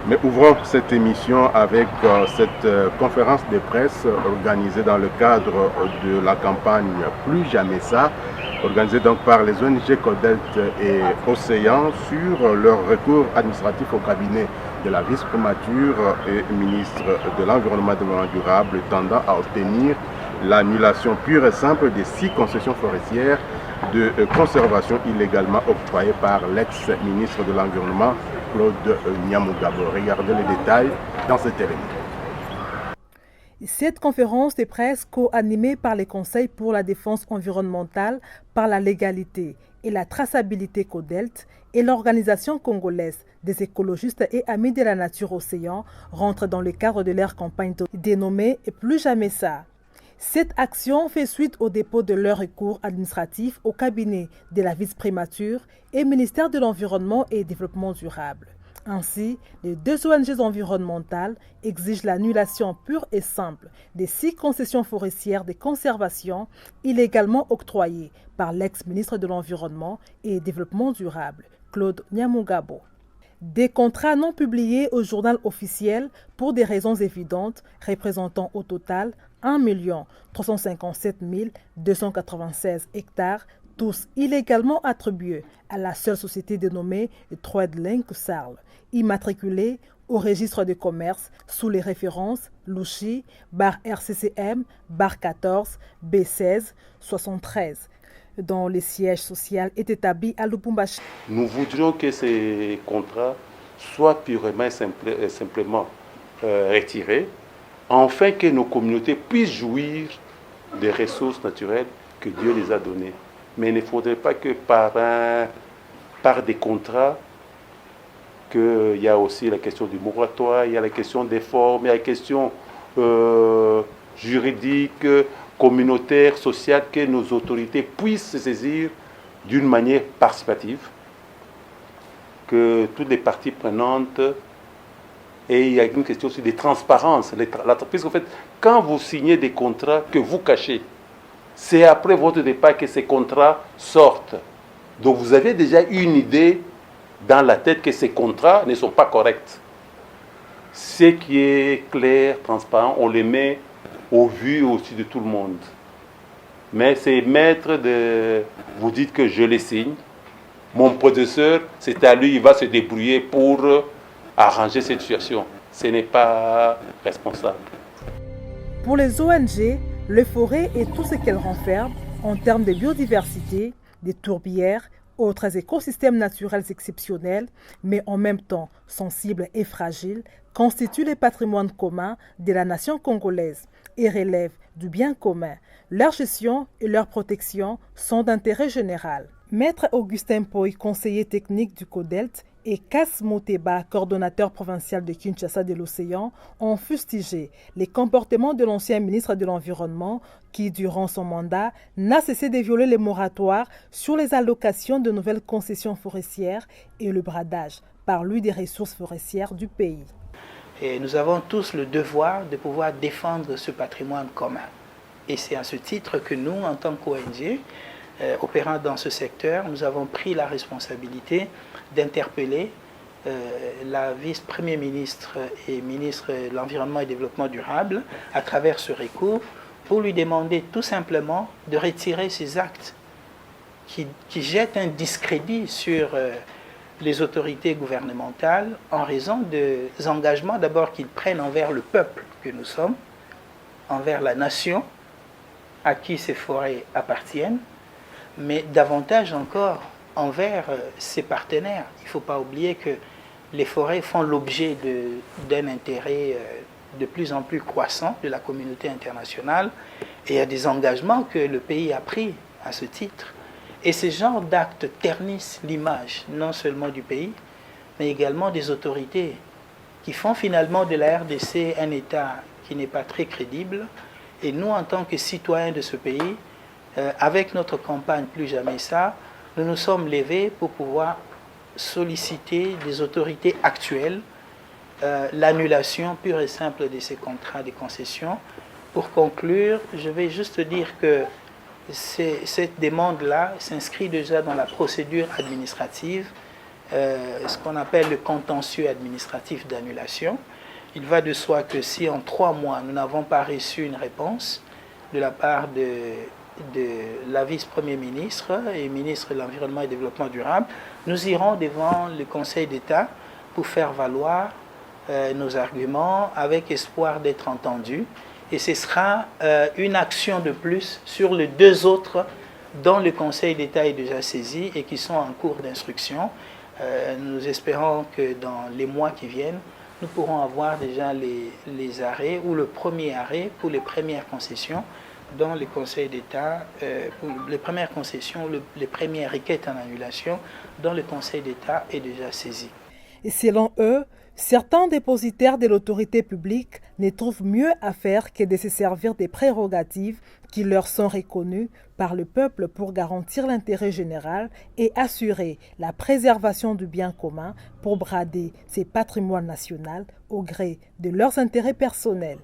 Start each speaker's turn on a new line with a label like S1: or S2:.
S1: Mais ouvrons cette émission avec cette conférence de presse organisée dans le cadre de la campagne Plus jamais ça, organisée donc par les ONG Codelt et Océan sur leur recours administratif au cabinet de la vice-primature et ministre de l'Environnement et du Développement durable tendant à obtenir l'annulation pure et simple des 6 concessions forestières de conservation illégalement octroyées par l'ex-ministre de l'Environnement Claude Nyamugabo. Regardez les détails dans cet événement.
S2: Cette conférence de presse co-animée par les conseils pour la défense environnementale par la légalité et la traçabilité Codelt et l'organisation congolaise des écologistes et amis de la nature Océan rentre dans le cadre de leur campagne dénommée Plus jamais ça. Cette action fait suite au dépôt de leur recours administratif au cabinet de la vice-primature et ministère de l'Environnement et du Développement durable. Ainsi, les 2 ONG environnementales exigent l'annulation pure et simple des 6 concessions forestières de conservation illégalement octroyées par l'ex-ministre de l'Environnement et du Développement durable, Claude Nyamugabo. Des contrats non publiés au journal officiel pour des raisons évidentes, représentant au total 1 357 296 hectares, tous illégalement attribués à la seule société dénommée Troedlink Sarl, immatriculée au registre de commerce sous les références Louchi, bar RCCM, bar 14, B16, 73, dont le siège social est établi à Lubumbashi.
S3: Nous voudrions que ces contrats soient purement et simplement retirés, afin que nos communautés puissent jouir des ressources naturelles que Dieu les a données. Mais il ne faudrait pas que par des contrats, qu'il y a aussi la question du moratoire, il y a la question des formes, il y a la question juridique, communautaire, sociale, que nos autorités puissent se saisir d'une manière participative, que toutes les parties prenantes, et il y a une question aussi de transparence. Puisqu'en fait, quand vous signez des contrats que vous cachez, c'est après votre départ que ces contrats sortent. Donc vous avez déjà une idée dans la tête que ces contrats ne sont pas corrects. Ce qui est clair, transparent, on les met au vu aussi de tout le monde. Mais c'est maître de... Vous dites que je les signe. Mon prédécesseur, c'est à lui, il va se débrouiller pour arranger cette situation. Ce n'est pas responsable.
S2: Pour les ONG, les forêts et tout ce qu'elles renferment en termes de biodiversité, des tourbières, autres écosystèmes naturels exceptionnels, mais en même temps sensibles et fragiles, constituent le patrimoine commun de la nation congolaise et relèvent du bien commun. Leur gestion et leur protection sont d'intérêt général. Maître Augustin Poy, conseiller technique du CODELT, et Kas Moteba, coordonnateur provincial de Kinshasa de l'Océan, ont fustigé les comportements de l'ancien ministre de l'Environnement qui, durant son mandat, n'a cessé de violer les moratoires sur les allocations de nouvelles concessions forestières et le bradage par lui des ressources forestières du pays.
S4: Et nous avons tous le devoir de pouvoir défendre ce patrimoine commun. Et c'est à ce titre que nous, en tant qu'ONG, opérant dans ce secteur, nous avons pris la responsabilité d'interpeller la vice-premier ministre et ministre de l'Environnement et du Développement durable à travers ce recours pour lui demander tout simplement de retirer ces actes qui jettent un discrédit sur les autorités gouvernementales en raison des engagements d'abord qu'ils prennent envers le peuple que nous sommes, envers la nation à qui ces forêts appartiennent, mais davantage encore envers ses partenaires. Il ne faut pas oublier que les forêts font l'objet d'un intérêt de plus en plus croissant de la communauté internationale et il y a des engagements que le pays a pris à ce titre. Et ces genres d'actes ternissent l'image non seulement du pays, mais également des autorités qui font finalement de la RDC un État qui n'est pas très crédible. Et nous, en tant que citoyens de ce pays, avec notre campagne Plus jamais ça, nous nous sommes levés pour pouvoir solliciter des autorités actuelles l'annulation pure et simple de ces contrats de concession. Pour conclure, je vais juste dire que cette demande-là s'inscrit déjà dans la procédure administrative ce qu'on appelle le contentieux administratif d'annulation. Il va de soi que si en 3 mois, nous n'avons pas reçu une réponse de la part de la vice-premier ministre et ministre de l'Environnement et du Développement durable, nous irons devant le Conseil d'État pour faire valoir nos arguments avec espoir d'être entendus. Et ce sera une action de plus sur les 2 autres dont le Conseil d'État est déjà saisi et qui sont en cours d'instruction. Nous espérons que dans les mois qui viennent, nous pourrons avoir déjà les arrêts ou le premier arrêt pour les premières concessions dont le Conseil d'État, pour les premières concessions, les premières requêtes en annulation dont le Conseil d'État est déjà saisi.
S2: Et selon eux, certains dépositaires de l'autorité publique ne trouvent mieux à faire que de se servir des prérogatives qui leur sont reconnues par le peuple pour garantir l'intérêt général et assurer la préservation du bien commun pour brader ces patrimoines nationaux au gré de leurs intérêts personnels.